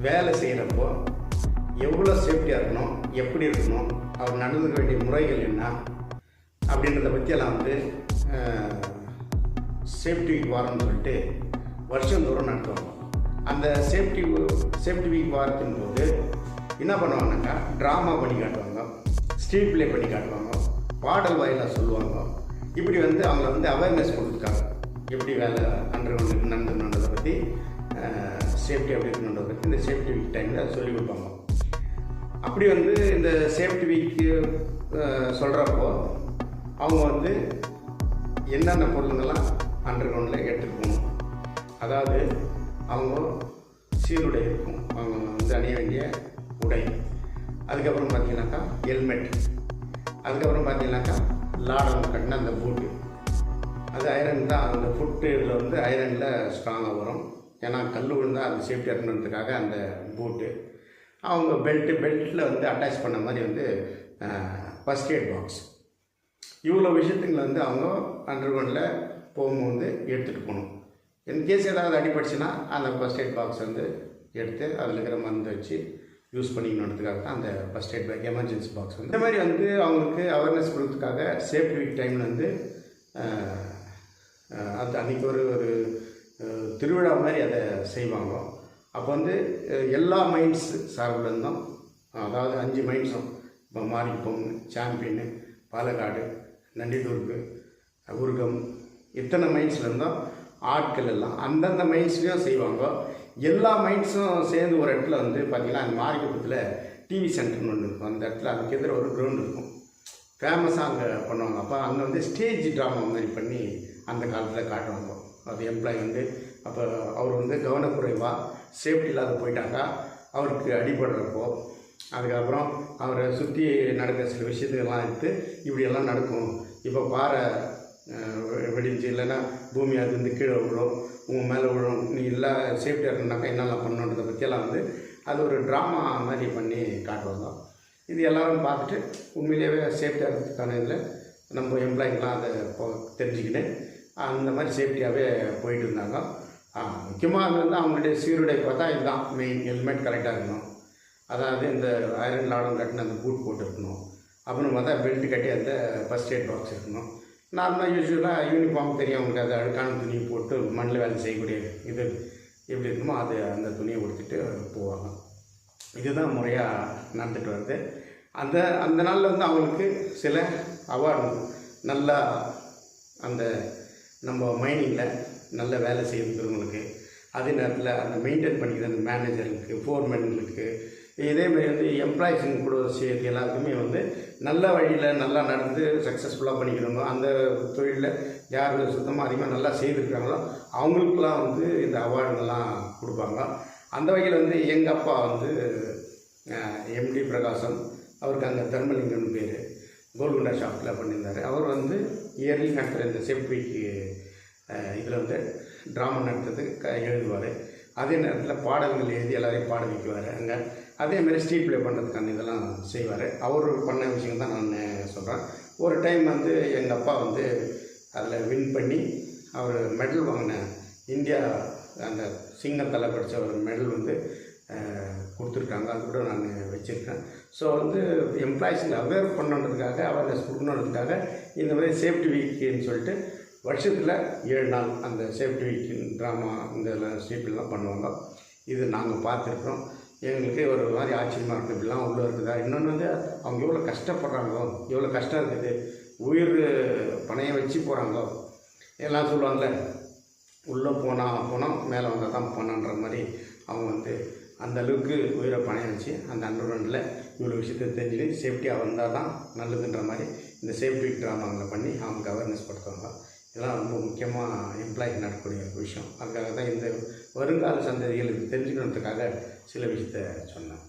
வேலை செய்கிறப்போ எவ்வளோ சேஃப்டியாக இருக்கணும், எப்படி இருக்கணும், அவர் நடந்துக்க வேண்டிய முறைகள் என்ன அப்படின்றத பற்றியெல்லாம் வந்து சேஃப்டி வீக் வாரம்னு சொல்லிட்டு வருஷந்தோறும் நடத்துவாங்க. அந்த சேஃப்டி வீக் வாரத்தின் போது என்ன பண்ணுவாங்கன்னாக்கா ட்ராமா பண்ணி காட்டுவாங்க, ஸ்ட்ரீட் ப்ளே பண்ணி காட்டுவாங்க, பாடல் வாயிலாக சொல்லுவாங்க. இப்படி வந்து அவங்கள வந்து அவேர்னஸ் கொடுத்துருக்காங்க, எப்படி வேலை அண்டர்கிரவுண்டுக்கு நடந்துக்கணுன்றதை பற்றி, சேஃப்டி எப்படி இருக்கணுன்றதை பற்றி இந்த சேஃப்டி வீக் டைமில் சொல்லிக் கொடுப்பாங்க. அப்படி வந்து இந்த சேஃப்டி வீக்கு சொல்கிறப்போ அவங்க வந்து என்னென்ன பொருளுங்கள்லாம் அண்டர்கிரவுண்டில் எடுத்துகிட்டு போகணும். அதாவது அவங்க சீருடை இருக்கும், அவங்க வந்து அணிய வேண்டிய உடை, அதுக்கப்புறம் பார்த்தீங்கன்னாக்கா ஹெல்மெட், அதுக்கப்புறம் பார்த்தீங்கன்னாக்கா லாடம் கட்டின அந்த பூட்டு, அது ஐரன் தான். அந்த ஃபுட்டு இதில் வந்து ஐரனில் ஸ்ட்ராங்காக வரும். ஏன்னா கல் விழுந்தால் அது சேஃப்டியாக இருக்கணுன்றதுக்காக அந்த பூட்டு. அவங்க பெல்ட்டில் வந்து அட்டாச் பண்ண மாதிரி வந்து ஃபஸ்ட் எய்ட் பாக்ஸ். இவ்வளோ விஷயத்துங்களை வந்து அவங்க அண்டர்கிரவுண்டில் போகும்போது எடுத்துகிட்டு போகணும். இன்கேஸ் ஏதாவது அடிபட்டுச்சுன்னா அந்த ஃபஸ்ட் எய்ட் பாக்ஸ் வந்து எடுத்து அதில் இருக்கிற மருந்து வச்சு யூஸ் பண்ணிக்கணுன்றதுக்காக தான் அந்த first aid pack, emergency box வந்து. இந்த மாதிரி வந்து அவங்களுக்கு அவேர்னஸ் கொடுக்கறதுக்காக சேஃப்டி வீக் டைமில் வந்து அது அன்றைக்கி ஒரு திருவிழா மாதிரி அதை செய்வாங்க. அப்போ வந்து எல்லா மைண்ட்ஸ் சார்பில் இருந்தோம், அதாவது 5 மைண்ட்ஸும், இப்போ மாரிப்பம், சாம்பியனு, பாலக்காடு, நண்டிதூர்க்கு, உருகம், இத்தனை மைண்ட்ஸில் இருந்தோம் ஆட்கள் எல்லாம் அந்தந்த மைண்ட்ஸ்லேயும் செய்வாங்க. எல்லா மைண்ட்ஸும் சேர்ந்து ஒரு இடத்துல வந்து பார்த்திங்கன்னா அந்த மாரிக்குப்பத்தில் டிவி சென்டர்னு ஒன்று இருக்கும். அந்த இடத்துல அதுக்கு எதிர ஒரு கிரவுண்ட் இருக்கும், ஃபேமஸாக அங்கே பண்ணுவாங்க. அப்போ அங்கே வந்து ஸ்டேஜ் ட்ராமா மாதிரி பண்ணி அந்த காலத்தில் காட்டுவாங்க. அது எம்ப்ளாயி வந்து அப்போ அவர் வந்து கவனக்குறைவாக சேஃப்டி இல்லாத போயிட்டாக்கா அவருக்கு அடிபடுறப்போ, அதுக்கப்புறம் அவரை சுற்றி நடக்கிற சில விஷயத்துக்கெல்லாம் எடுத்து இப்படியெல்லாம் நடக்கும், இப்போ பாறை வெடிஞ்சு இல்லைன்னா பூமி அது வந்து கீழே விழும், உங்கள் மேலே விழும், நீ இல்லை சேஃப்டியாக இருக்கணுனாக்கா என்னெல்லாம் பண்ணணுன்றதை பற்றியெல்லாம் வந்து அது ஒரு ட்ராமா மாதிரி பண்ணி காட்டுவாங்க. இது எல்லோரும் பார்த்துட்டு உண்மையிலேயே சேஃப்டியாக இருக்கிறதுக்கான இதில் நம்ம எம்ப்ளாயிங்கெலாம் அதை தெரிஞ்சுக்கிட்டு அந்த மாதிரி சேஃப்டியாகவே போயிட்டு இருந்தாங்க. முக்கியமாக அது வந்து அவங்களுடைய சீருடை பார்த்தா இதுதான் மெயின். ஹெல்மெட் கரெக்டாக இருக்கணும், அதாவது இந்த ஐரன் லாடம் கட்டின அந்த பூட் போட்டு இருக்கணும், அப்புறம் பார்த்தா பெல்ட் கட்டி அந்த ஃபஸ்ட் எய்ட் பாக்ஸ் இருக்கணும். நார்மலாக யூஸ்வலாக யூனிஃபார்ம் தெரியும் அவங்களுக்கு, அது அழுக்கான துணி போட்டு மண்ணில் வேலை செய்யக்கூடிய இது எப்படி இருக்குமோ அது அந்த துணியை கொடுத்துட்டு போவாங்க. இதுதான் முறையாக நடந்துட்டு வருது. அந்த நாளில் வந்து அவங்களுக்கு சில அவார்டு, நல்லா அந்த நம்ம மைனிங்கில் நல்ல வேலை செய்யறவங்களுக்கு, அதே நேரத்தில் அந்த மெயின்டைன் பண்ணிக்கிற அந்த மேனேஜருக்கு, ஃபோர்மேன்களுக்கு, இதேமாதிரி வந்து எம்ப்ளாயிஸுங்க கூட சேர்த்து எல்லாத்துக்குமே வந்து நல்ல வழியில் நல்லா நடந்து சக்ஸஸ்ஃபுல்லாக பண்ணிக்கிறவங்க, அந்த தொழிலில் யார் சுத்தமாக அதிகமாக நல்லா செய்திருக்கிறாங்களோ அவங்களுக்கெல்லாம் வந்து இந்த அவார்டுங்கள்லாம் கொடுப்பாங்க. அந்த வகையில் வந்து எங்கள் அப்பா வந்து எம்டி பிரகாசம், அவருக்கு அங்கே தர்மலிங்கம்னு பேர், கோல்குண்டா ஷாப்பில் பண்ணியிருந்தார். அவர் வந்து இயர்லி நடத்துகிற இந்த சேஃப்டி வீக் இதில் வந்து ட்ராமா நடத்துறது எழுதுவார். அதே நேரத்தில் பாடல்கள் எழுதி எல்லாரையும் பாட வைக்குவார் அங்கே. அதேமாதிரி ஸ்ட்ரீட் ப்ளே பண்ணுறதுக்கான இதெல்லாம் செய்வார். அவர் பண்ண விஷயம் தான் நான் சொல்கிறேன். ஒரு டைம் வந்து எங்கள் அப்பா வந்து அதில் வின் பண்ணி அவர் மெடல் வாங்கின இந்தியா அந்த சிங்கத்தலை படித்த ஒரு மெடல் வந்து கொடுத்துருக்காங்க. அது கூட நான் வச்சுருக்கேன். ஸோ வந்து எம்ப்ளாயிஸுங்க அவேர் பண்ணணுன்றதுக்காக, அவேர்னஸ் கொடுக்கணுன்றதுக்காக இந்த மாதிரி சேஃப்டி வீக்குன்னு சொல்லிட்டு வருஷத்தில் 7 நாள் அந்த சேஃப்டி வீக்கின் ட்ராமா இந்த ஸ்ட்ரீட்லாம் பண்ணுவாங்க. இது நாங்கள் பார்த்துருக்குறோம். எங்களுக்கு ஒரு மாதிரி ஆச்சரியமாக இருக்குது, இப்படிலாம் உள்ளே இருக்குதா. இன்னொன்று வந்து அவங்க எவ்வளோ கஷ்டப்படுறாங்களோ, எவ்வளோ கஷ்டம் இருக்குது, உயிர் பணையை வச்சு போகிறாங்களோ. எல்லாம் சொல்லுவாங்கள்ல, உள்ளே போனால் மேலே வந்தால் தான் போனான்ற மாதிரி அவங்க வந்து அந்தளவுக்கு உயிரை பணையை வச்சு அந்த அண்டர்கிரவுண்டில் இவ்வளோ விஷயத்தை தெரிஞ்சுட்டு சேஃப்டியாக வந்தால் தான் நல்லதுன்ற மாதிரி இந்த சேஃப்டி ட்ராமாங்களை பண்ணி அவங்களுக்கு அவேர்னஸ் படுத்துவாங்க. இதெல்லாம் ரொம்ப முக்கியமாக எம்ப்ளாய்க்கு நடக்கக்கூடிய விஷயம். அதுக்காக தான் இந்த வருங்கால சந்ததிகளுக்கு தெரிஞ்சுக்கணுன்றதுக்காக சில விஷயத்த சொன்னேன்.